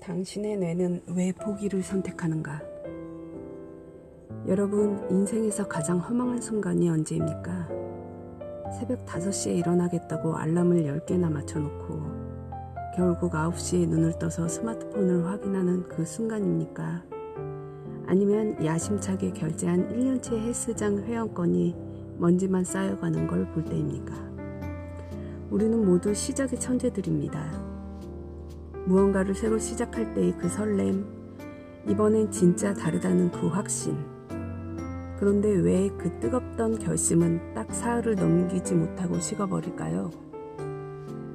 당신의 뇌는 왜 포기를 선택하는가? 여러분, 인생에서 가장 허망한 순간이 언제입니까? 새벽 5시에 일어나겠다고 알람을 10개나 맞춰놓고 결국 9시에 눈을 떠서 스마트폰을 확인하는 그 순간입니까? 아니면 야심차게 결제한 1년치 헬스장 회원권이 먼지만 쌓여가는 걸 볼 때입니까? 우리는 모두 시작의 천재들입니다. 무언가를 새로 시작할 때의 그 설렘, 이번엔 진짜 다르다는 그 확신. 그런데 왜 그 뜨겁던 결심은 딱 사흘을 넘기지 못하고 식어버릴까요?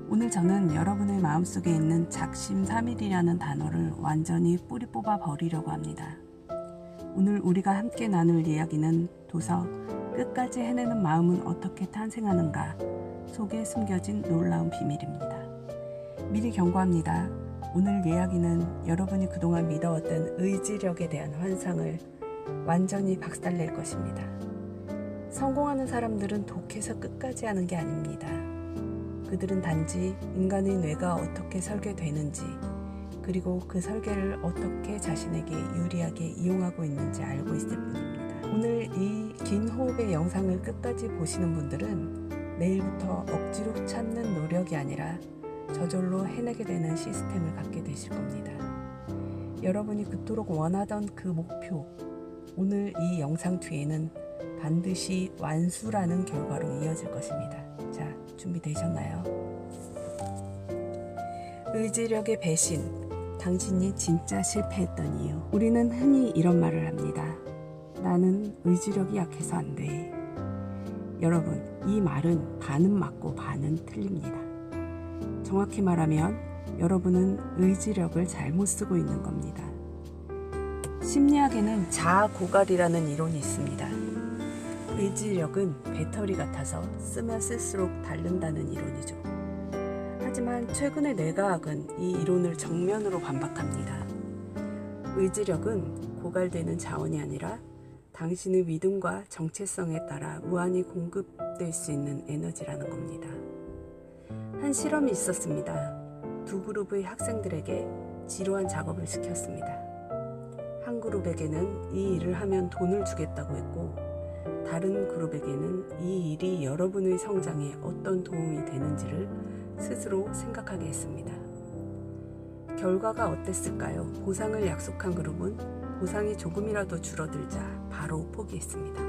오늘 저는 여러분의 마음속에 있는 작심삼일이라는 단어를 완전히 뿌리 뽑아 버리려고 합니다. 오늘 우리가 함께 나눌 이야기는 도서 끝까지 해내는 마음은 어떻게 탄생하는가 속에 숨겨진 놀라운 비밀입니다. 미리 경고합니다. 오늘 이야기는 여러분이 그동안 믿어왔던 의지력에 대한 환상을 완전히 박살낼 것입니다. 성공하는 사람들은 독해서 끝까지 하는 게 아닙니다. 그들은 단지 인간의 뇌가 어떻게 설계되는지, 그리고 그 설계를 어떻게 자신에게 유리하게 이용하고 있는지 알고 있을 뿐입니다. 오늘 이 긴 호흡의 영상을 끝까지 보시는 분들은 내일부터 억지로 찾는 노력이 아니라 저절로 해내게 되는 시스템을 갖게 되실 겁니다. 여러분이 그토록 원하던 그 목표, 오늘 이 영상 뒤에는 반드시 완수라는 결과로 이어질 것입니다. 자, 준비되셨나요? 의지력의 배신, 당신이 진짜 실패했던 이유. 우리는 흔히 이런 말을 합니다. 나는 의지력이 약해서 안 돼. 여러분, 이 말은 반은 맞고 반은 틀립니다. 정확히 말하면 여러분은 의지력을 잘못 쓰고 있는 겁니다. 심리학에는 자아 고갈이라는 이론이 있습니다. 의지력은 배터리 같아서 쓰면 쓸수록 닳는다는 이론이죠. 하지만 최근의 뇌과학은 이 이론을 정면으로 반박합니다. 의지력은 고갈되는 자원이 아니라 당신의 믿음과 정체성에 따라 무한히 공급될 수 있는 에너지라는 겁니다. 한 실험이 있었습니다. 두 그룹의 학생들에게 지루한 작업을 시켰습니다. 한 그룹에게는 이 일을 하면 돈을 주겠다고 했고, 다른 그룹에게는 이 일이 여러분의 성장에 어떤 도움이 되는지를 스스로 생각하게 했습니다. 결과가 어땠을까요? 보상을 약속한 그룹은 보상이 조금이라도 줄어들자 바로 포기했습니다.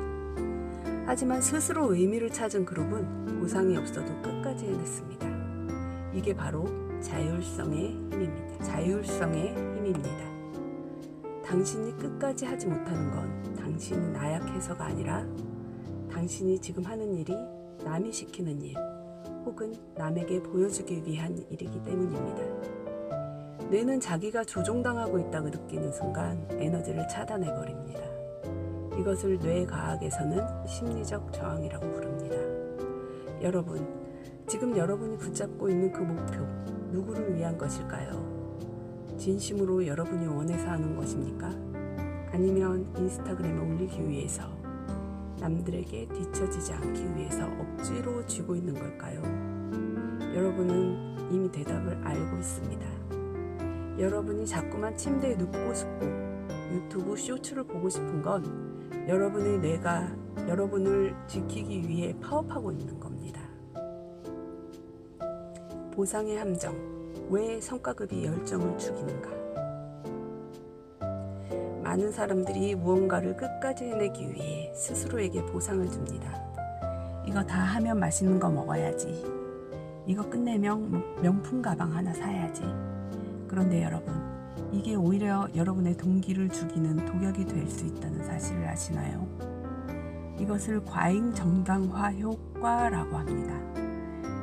하지만 스스로 의미를 찾은 그룹은 보상이 없어도 끝까지 해냈습니다. 이게 바로 자율성의 힘입니다. 자율성의 힘입니다. 당신이 끝까지 하지 못하는 건 당신이 나약해서가 아니라 당신이 지금 하는 일이 남이 시키는 일 혹은 남에게 보여주기 위한 일이기 때문입니다. 뇌는 자기가 조종당하고 있다고 느끼는 순간 에너지를 차단해버립니다. 이것을 뇌과학에서는 심리적 저항이라고 부릅니다. 여러분, 지금 여러분이 붙잡고 있는 그 목표, 누구를 위한 것일까요? 진심으로 여러분이 원해서 하는 것입니까? 아니면 인스타그램에 올리기 위해서, 남들에게 뒤처지지 않기 위해서 억지로 쥐고 있는 걸까요? 여러분은 이미 대답을 알고 있습니다. 여러분이 자꾸만 침대에 눕고 싶고 유튜브 쇼츠를 보고 싶은 건 여러분의 뇌가 여러분을 지키기 위해 파업하고 있는 겁니다. 보상의 함정, 왜 성과급이 열정을 죽이는가? 많은 사람들이 무언가를 끝까지 해내기 위해 스스로에게 보상을 줍니다. 이거 다 하면 맛있는 거 먹어야지. 이거 끝내면 명품 가방 하나 사야지. 그런데 여러분, 이게 오히려 여러분의 동기를 죽이는 독약이 될 수 있다는 사실을 아시나요? 이것을 과잉 정당화 효과라고 합니다.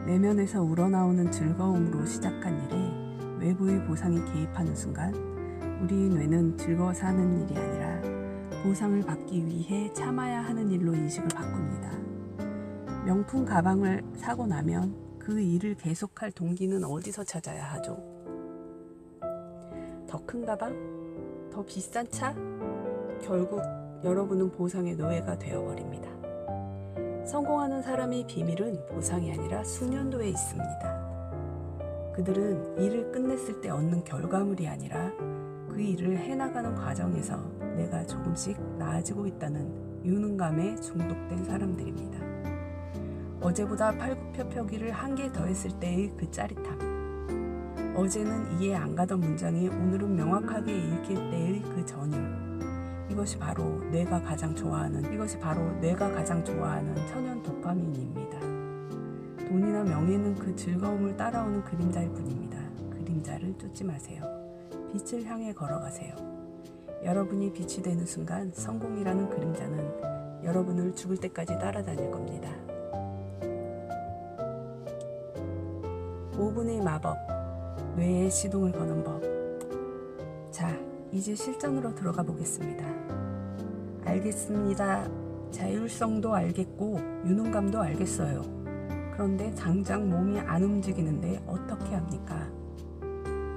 내면에서 우러나오는 즐거움으로 시작한 일에 외부의 보상이 개입하는 순간 우리의 뇌는 즐거워서 하는 일이 아니라 보상을 받기 위해 참아야 하는 일로 인식을 바꿉니다. 명품 가방을 사고 나면 그 일을 계속할 동기는 어디서 찾아야 하죠? 더 큰 가방? 더 비싼 차? 결국 여러분은 보상의 노예가 되어버립니다. 성공하는 사람의 비밀은 보상이 아니라 숙련도에 있습니다. 그들은 일을 끝냈을 때 얻는 결과물이 아니라 그 일을 해나가는 과정에서 내가 조금씩 나아지고 있다는 유능감에 중독된 사람들입니다. 어제보다 팔굽혀펴기를 한 개 더 했을 때의 그 짜릿함. 어제는 이해 안 가던 문장이 오늘은 명확하게 읽힐 때의 그 전율. 이것이 바로 내가 가장 좋아하는 천연 도파민입니다. 돈이나 명예는 그 즐거움을 따라오는 그림자일 뿐입니다. 그림자를 쫓지 마세요. 빛을 향해 걸어가세요. 여러분이 빛이 되는 순간 성공이라는 그림자는 여러분을 죽을 때까지 따라다닐 겁니다. 5분의 마법, 뇌에 시동을 거는 법. 자, 이제 실전으로 들어가 보겠습니다. 알겠습니다. 자율성도 알겠고 유능감도 알겠어요. 그런데 당장 몸이 안 움직이는데 어떻게 합니까?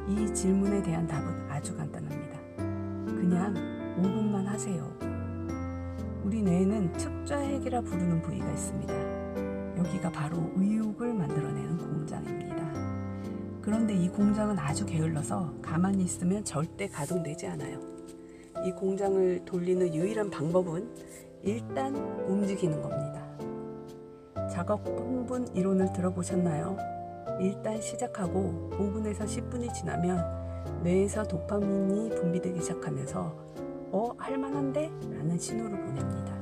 이 질문에 대한 답은 아주 간단합니다. 그냥 5분만 하세요. 우리 뇌에는 측좌핵이라 부르는 부위가 있습니다. 여기가 바로 의욕을 만들어내는 공장입니다. 그런데 이 공장은 아주 게을러서 가만히 있으면 절대 가동되지 않아요. 이 공장을 돌리는 유일한 방법은 일단 움직이는 겁니다. 작업 흥분 이론을 들어보셨나요? 일단 시작하고 5분에서 10분이 지나면 뇌에서 도파민이 분비되기 시작하면서 할만한데? 라는 신호를 보냅니다.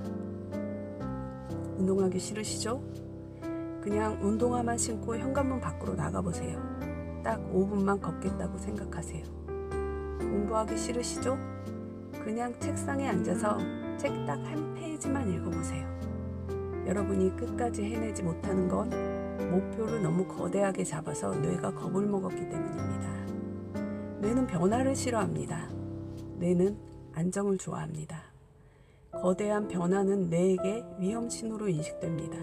운동하기 싫으시죠? 그냥 운동화만 신고 현관문 밖으로 나가보세요. 딱 5분만 걷겠다고 생각하세요. 공부하기 싫으시죠? 그냥 책상에 앉아서 책 딱 한 페이지만 읽어보세요. 여러분이 끝까지 해내지 못하는 건 목표를 너무 거대하게 잡아서 뇌가 겁을 먹었기 때문입니다. 뇌는 변화를 싫어합니다. 뇌는 안정을 좋아합니다. 거대한 변화는 뇌에게 위험 신호로 인식됩니다.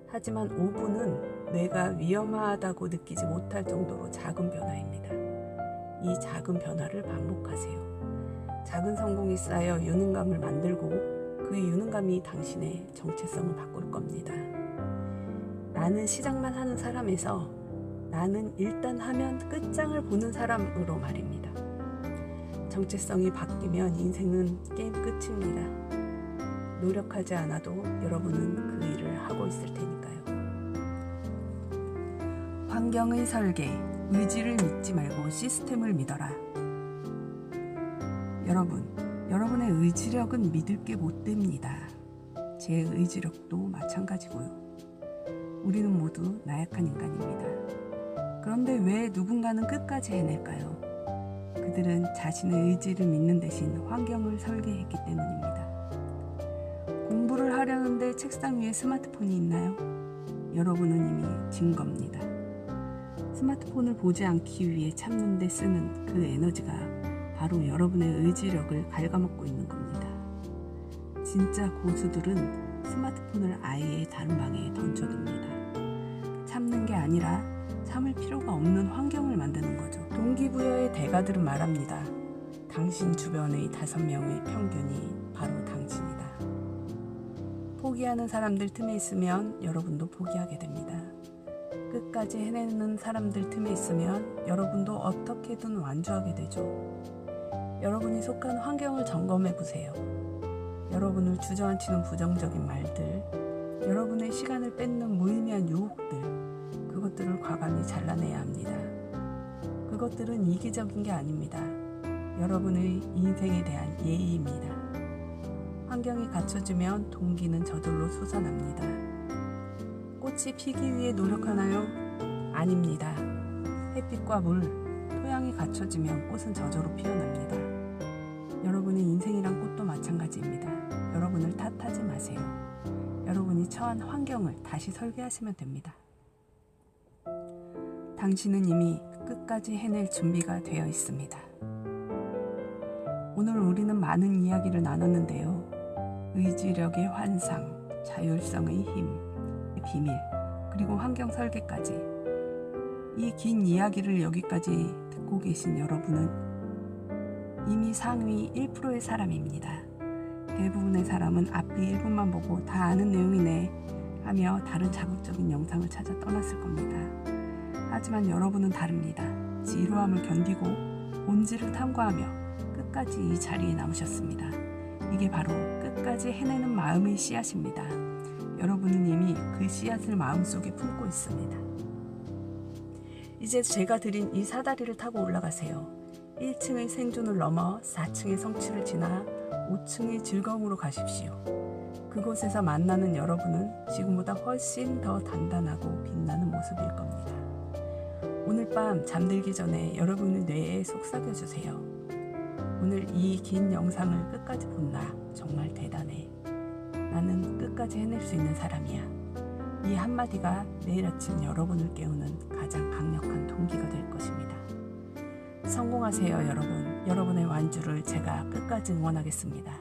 하지만 5분은 뇌가 위험하다고 느끼지 못할 정도로 작은 변화입니다. 이 작은 변화를 반복하세요. 작은 성공이 쌓여 유능감을 만들고 그 유능감이 당신의 정체성을 바꿀 겁니다. 나는 시작만 하는 사람에서 나는 일단 하면 끝장을 보는 사람으로 말입니다. 정체성이 바뀌면 인생은 게임 끝입니다. 노력하지 않아도 여러분은 그 일을 하고 있을 테니까요. 환경의 설계, 의지를 믿지 말고 시스템을 믿어라. 여러분의 의지력은 믿을 게 못 됩니다. 제 의지력도 마찬가지고요. 우리는 모두 나약한 인간입니다. 그런데 왜 누군가는 끝까지 해낼까요? 그들은 자신의 의지를 믿는 대신 환경을 설계했기 때문입니다. 공부를 하려는데 책상 위에 스마트폰이 있나요? 여러분은 이미 진 겁니다. 스마트폰을 보지 않기 위해 참는 데 쓰는 그 에너지가 바로 여러분의 의지력을 갉아먹고 있는 겁니다. 진짜 고수들은 스마트폰을 아예 다른 방에 던져둡니다. 참는 게 아니라 참을 필요가 없는 환경을 만드는 거죠. 동기부여의 대가들은 말합니다. 당신 주변의 5명의 평균이 바로 당신이다. 포기하는 사람들 틈에 있으면 여러분도 포기하게 됩니다. 끝까지 해내는 사람들 틈에 있으면 여러분도 어떻게든 완주하게 되죠. 여러분이 속한 환경을 점검해 보세요. 여러분을 주저앉히는 부정적인 말들, 여러분의 시간을 뺏는 무의미한 유혹들, 그것들을 과감히 잘라내야 합니다. 그것들은 이기적인 게 아닙니다. 여러분의 인생에 대한 예의입니다. 환경이 갖춰지면 동기는 저절로 솟아납니다. 꽃이 피기 위해 노력하나요? 아닙니다. 햇빛과 물, 토양이 갖춰지면 꽃은 저절로 피어납니다. 여러분의 인생이란 꽃도 마찬가지입니다. 여러분을 탓하지 마세요. 여러분이 처한 환경을 다시 설계하시면 됩니다. 당신은 이미 끝까지 해낼 준비가 되어 있습니다. 오늘 우리는 많은 이야기를 나눴는데요. 의지력의 환상, 자율성의 힘, 비밀, 그리고 환경 설계까지. 이 긴 이야기를 여기까지 듣고 계신 여러분은 이미 상위 1%의 사람입니다. 대부분의 사람은 앞뒤 1분만 보고 다 아는 내용이네 하며 다른 자극적인 영상을 찾아 떠났을 겁니다. 하지만 여러분은 다릅니다. 지루함을 견디고 본질을 탐구하며 끝까지 이 자리에 남으셨습니다. 이게 바로 끝까지 해내는 마음의 씨앗입니다. 여러분은 이미 그 씨앗을 마음속에 품고 있습니다. 이제 제가 드린 이 사다리를 타고 올라가세요. 1층의 생존을 넘어 4층의 성취를 지나 5층의 즐거움으로 가십시오. 그곳에서 만나는 여러분은 지금보다 훨씬 더 단단하고 빛나는 모습일 겁니다. 오늘 밤 잠들기 전에 여러분의 뇌에 속삭여주세요. 오늘 이 긴 영상을 끝까지 본 나 정말 대단해. 나는 끝까지 해낼 수 있는 사람이야. 이 한마디가 내일 아침 여러분을 깨우는 가장 강력한 동기가 될 것입니다. 성공하세요, 여러분. 여러분의 완주를 제가 끝까지 응원하겠습니다.